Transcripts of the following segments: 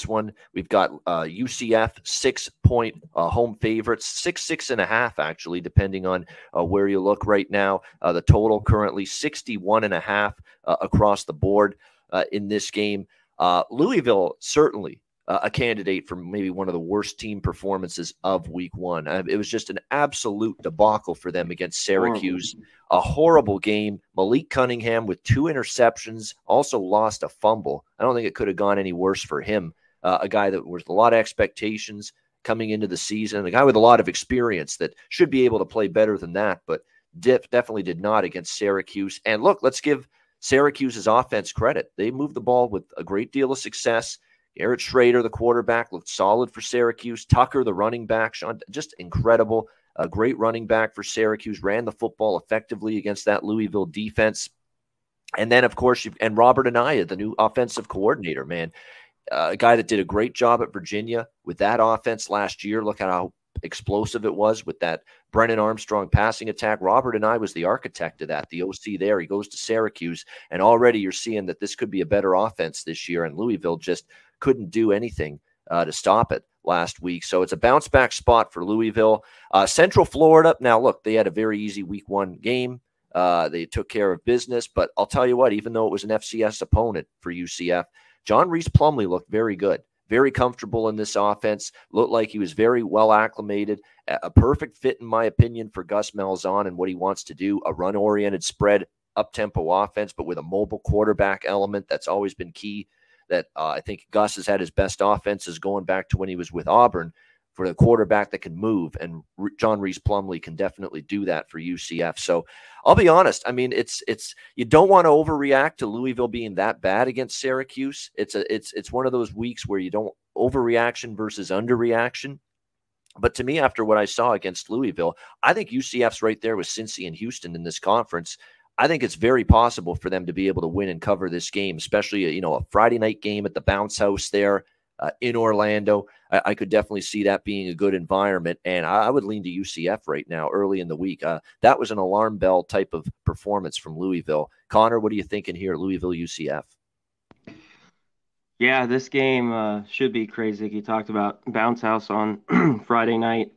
one. We've got UCF 6-point home favorites, 6.5 actually, depending on where you look right now. The total currently 61.5 across the board in this game. Louisville certainly a candidate for maybe one of the worst team performances of week one. It was just an absolute debacle for them against Syracuse. A horrible game. Malik Cunningham with 2 interceptions, also lost a fumble. I don't think it could have gone any worse for him. A guy that was a lot of expectations coming into the season, a guy with a lot of experience that should be able to play better than that, but definitely did not against Syracuse. And look, let's give Syracuse's offense credit. They moved the ball with a great deal of success. Garrett Schrader, the quarterback, looked solid for Syracuse. Tucker, the running back, just incredible. A great running back for Syracuse, ran the football effectively against that Louisville defense. And then, of course, and Robert Anaya, the new offensive coordinator, man, a guy that did a great job at Virginia with that offense last year. Look at how explosive it was with that Brennan Armstrong passing attack. Robert Anaya was the architect of that, the OC there. He goes to Syracuse, and already you're seeing that this could be a better offense this year, and Louisville just couldn't do anything to stop it last week. So it's a bounce back spot for Louisville. Central Florida, now look, they had a very easy week one game. They took care of business, but I'll tell you what, even though it was an FCS opponent for UCF, John Reese Plumlee looked very good, very comfortable in this offense, looked like he was very well acclimated, a perfect fit, in my opinion, for Gus Malzahn and what he wants to do, a run-oriented spread, up-tempo offense, but with a mobile quarterback element. That's always been key. That I think Gus has had his best offenses going back to when he was with Auburn, for the quarterback that can move, and John Reese Plumlee can definitely do that for UCF. So I'll be honest. I mean, it's you don't want to overreact to Louisville being that bad against Syracuse. It's one of those weeks where you don't overreaction versus underreaction. But to me, after what I saw against Louisville, I think UCF's right there with Cincy and Houston in this conference. I think it's very possible for them to be able to win and cover this game, especially, a Friday night game at the Bounce House there in Orlando. I could definitely see that being a good environment, and I would lean to UCF right now early in the week. That was an alarm bell type of performance from Louisville. Connor, what are you thinking here, Louisville, UCF? Yeah, this game should be crazy. You talked about Bounce House on Friday night.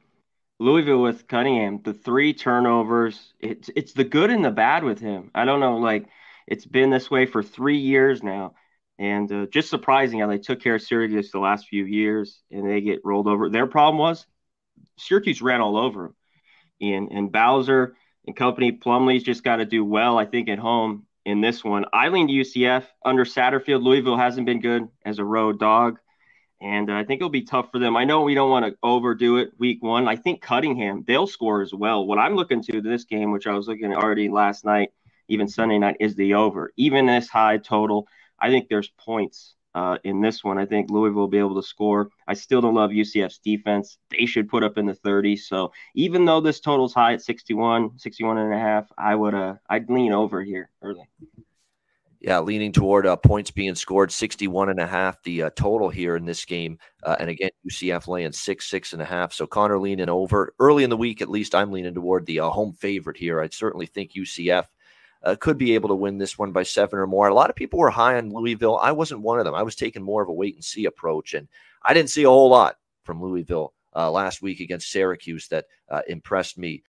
Louisville with Cunningham, the 3 turnovers. It's the good and the bad with him. I don't know, like, it's been this way for 3 years now. And just surprising how they took care of Syracuse the last few years, and they get rolled over. Their problem was Syracuse ran all over them. And Bowser and company, Plumlee's just got to do well, I think, at home in this one. I lean to UCF. Under Satterfield, Louisville hasn't been good as a road dog. And I think it'll be tough for them. I know we don't want to overdo it week one. I think Cunningham, they'll score as well. What I'm looking to this game, which I was looking at already last night, even Sunday night, is the over. Even this high total, I think there's points in this one. I think Louisville will be able to score. I still don't love UCF's defense. They should put up in the 30s. So even though this total's high at 61.5, I'd lean over here early. Yeah, leaning toward points being scored, 61.5, the total here in this game. And again, UCF laying 6.5. So Connor leaning over. Early in the week, at least, I'm leaning toward the home favorite here. I certainly think UCF could be able to win this one by 7 or more. A lot of people were high on Louisville. I wasn't one of them. I was taking more of a wait-and-see approach, and I didn't see a whole lot from Louisville last week against Syracuse that impressed me.